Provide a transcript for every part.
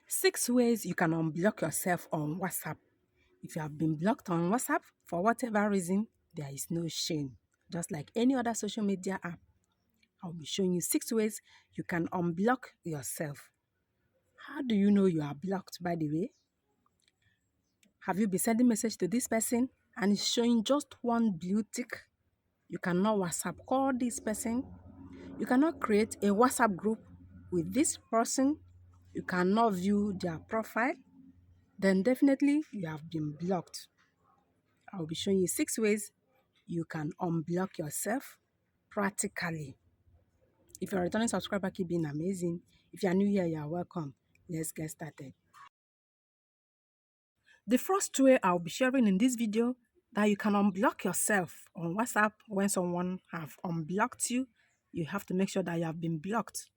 6 ways you can unblock yourself on WhatsApp. If you have been blocked on WhatsApp for whatever reason, there is no shame. Just like any other social media app, I'll be showing you 6 ways you can unblock yourself. How do you know you are blocked, by the way? Have you been sending message to this person and it's showing just one blue tick? You cannot WhatsApp call this person. You cannot create a WhatsApp group with this person. You cannot view their profile. Then definitely you have been blocked. I'll be showing you 6 ways you can unblock yourself practically. If you're a returning subscriber, keep being amazing. If you're new here, you're welcome. Let's get started. The first way I'll be sharing in this video that you can unblock yourself on WhatsApp when someone have unblocked you, you have to make sure that you have been blocked.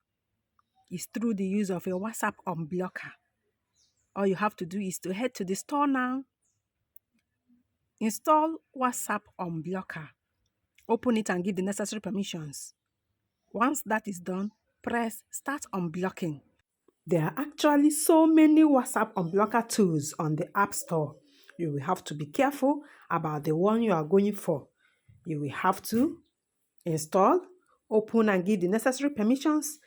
Is through the use of a WhatsApp unblocker. All you have to do is to head to the store now. Install WhatsApp unblocker. Open it and give the necessary permissions. Once that is done, press Start Unblocking. There are actually so many WhatsApp unblocker tools on the App Store. You will have to be careful about the one you are going for. You will have to install, open and give the necessary permissions,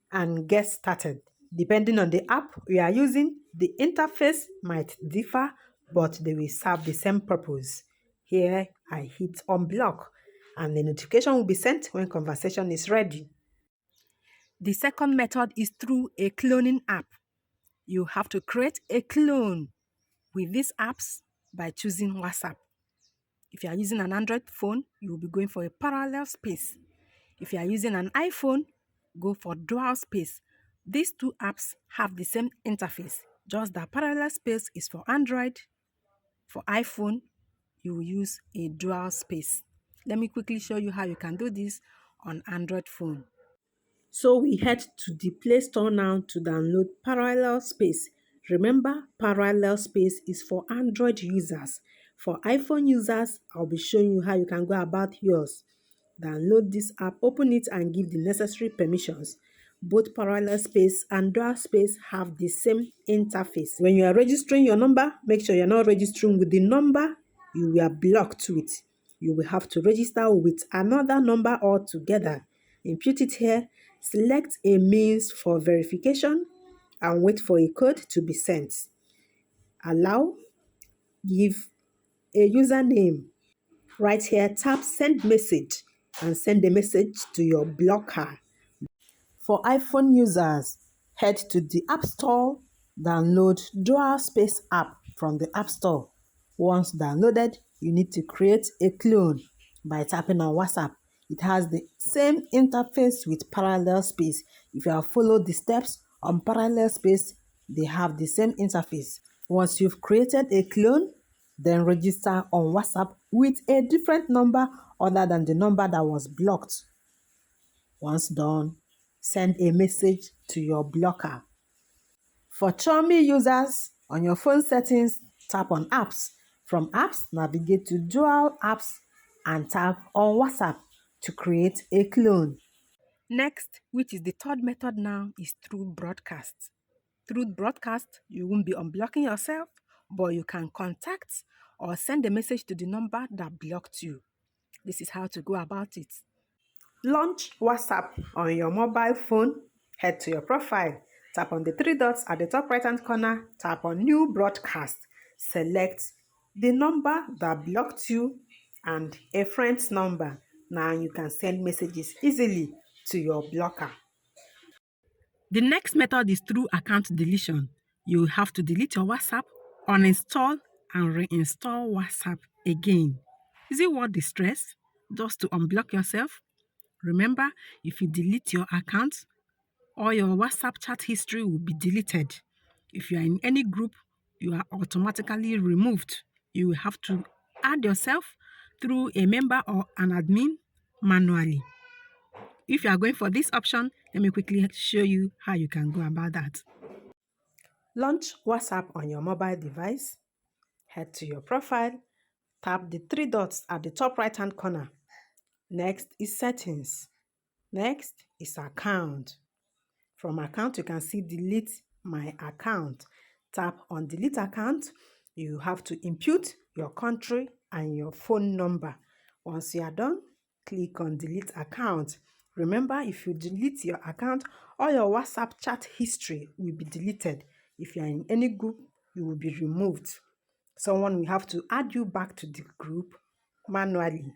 and get started. Depending on the app you are using, the interface might differ, but they will serve the same purpose. Here, I hit unblock, and the notification will be sent when conversation is ready. The second method is through a cloning app. You have to create a clone with these apps by choosing WhatsApp. If you are using an Android phone, you will be going for a parallel space. If you are using an iPhone, go for dual space. These two apps have the same interface, just that parallel space is for Android. For iPhone, you will use a dual space. Let me quickly show you how you can do this on Android phone. So we head to the Play Store now to download Parallel Space. Remember, Parallel Space is for Android users. For iPhone users, I'll be showing you how you can go about yours. Download this app, open it and give the necessary permissions. Both Parallel Space and Dual Space have the same interface. When you are registering your number, make sure you're not registering with the number you were blocked with. You will have to register with another number altogether. Input it here, select a means for verification, and wait for a code to be sent. Allow, give a username. Right here, tap send message and send the message to your blocker. For iPhone users, head to the App Store, download Dual Space app from the App Store. Once downloaded, you need to create a clone by tapping on WhatsApp. It has the same interface with Parallel Space. If you have followed the steps on Parallel Space, they have the same interface. Once you've created a clone, then register on WhatsApp with a different number other than the number that was blocked. Once done, send a message to your blocker. For Xiaomi users, on your phone settings, tap on Apps. From Apps, navigate to Dual Apps and tap on WhatsApp to create a clone. Next, which is the third method now, is through broadcast. Through broadcast, you won't be unblocking yourself, but you can contact or send a message to the number that blocked you. This is how to go about it. Launch WhatsApp on your mobile phone. Head to your profile. Tap on the 3 dots at the top right hand corner. Tap on New Broadcast. Select the number that blocked you and a friend's number. Now you can send messages easily to your blocker. The next method is through account deletion. You will have to delete your WhatsApp, uninstall and reinstall WhatsApp again. Is it worth the stress just to unblock yourself? Remember, if you delete your account, all your WhatsApp chat history will be deleted. If you are in any group, you are automatically removed. You will have to add yourself through a member or an admin manually. If you are going for this option, let me quickly show you how you can go about that. Launch WhatsApp on your mobile device. Head to your profile. Tap the 3 dots at the top right hand corner. Next is Settings. Next is Account. From Account, you can see Delete my account. Tap on delete account. You have to input your country and your phone number. Once you are done, click on delete account. Remember, if you delete your account, all your WhatsApp chat history will be deleted. If you are in any group, you will be removed. Someone will have to add you back to the group manually.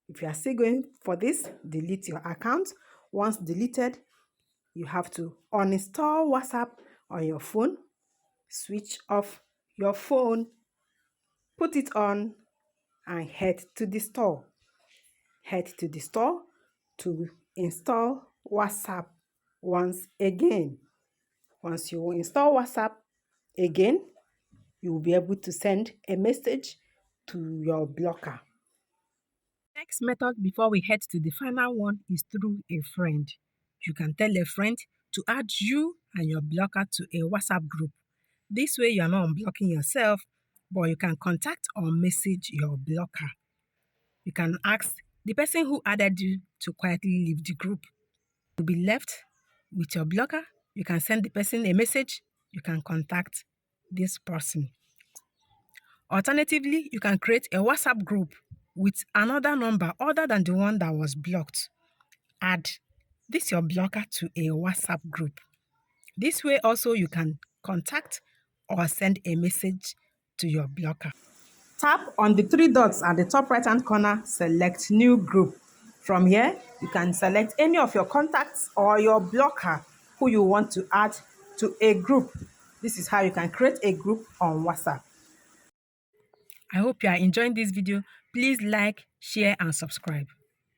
If you are still going for this, delete your account. Once deleted, you have to uninstall WhatsApp on your phone, switch off your phone, put it on, and head to the store. Head to the store to install WhatsApp once again. Once you install WhatsApp again, you will be able to send a message to your blocker. Next method before we head to the final one is through a friend. You can tell a friend to add you and your blocker to a WhatsApp group. This way you are not unblocking yourself, but you can contact or message your blocker. You can ask the person who added you to quietly leave the group. You'll be left with your blocker. You can send the person a message. You can contact this person. Alternatively, you can create a WhatsApp group with another number other than the one that was blocked. Add this your blocker to a WhatsApp group. This way also you can contact or send a message to your blocker. Tap on the three dots at the top right hand corner, select new group. From here, you can select any of your contacts or your blocker who you want to add to a group. This is how you can create a group on WhatsApp. I hope you are enjoying this video. Please like, share, and subscribe.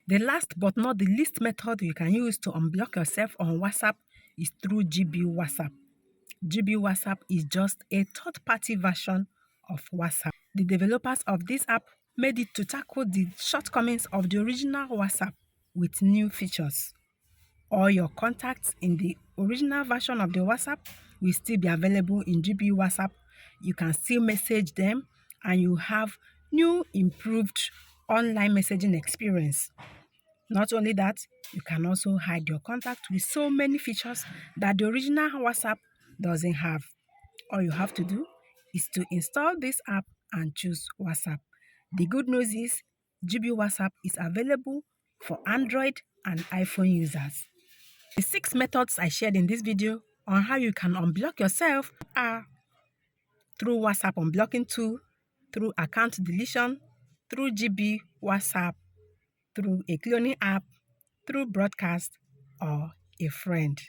The last but not the least method you can use to unblock yourself on WhatsApp is through GB WhatsApp. GB WhatsApp is just a third-party version of WhatsApp. The developers of this app made it to tackle the shortcomings of the original WhatsApp with new features. All your contacts in the original version of the WhatsApp will still be available in GB WhatsApp. You can still message them and you have new improved online messaging experience. Not only that, you can also hide your contact with so many features that the original WhatsApp doesn't have. All you have to do is to install this app and choose WhatsApp. The good news is GB WhatsApp is available for Android and iPhone users. The 6 methods I shared in this video on how you can unblock yourself are through WhatsApp unblocking tool, through account deletion, through GB WhatsApp, through a cloning app, through broadcast, or a friend.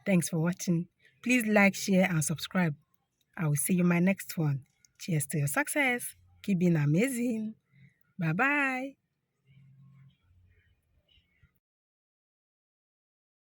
Thanks for watching. Please like, share, and subscribe. I will see you in my next one. Cheers to your success. Keep being amazing. Bye-bye.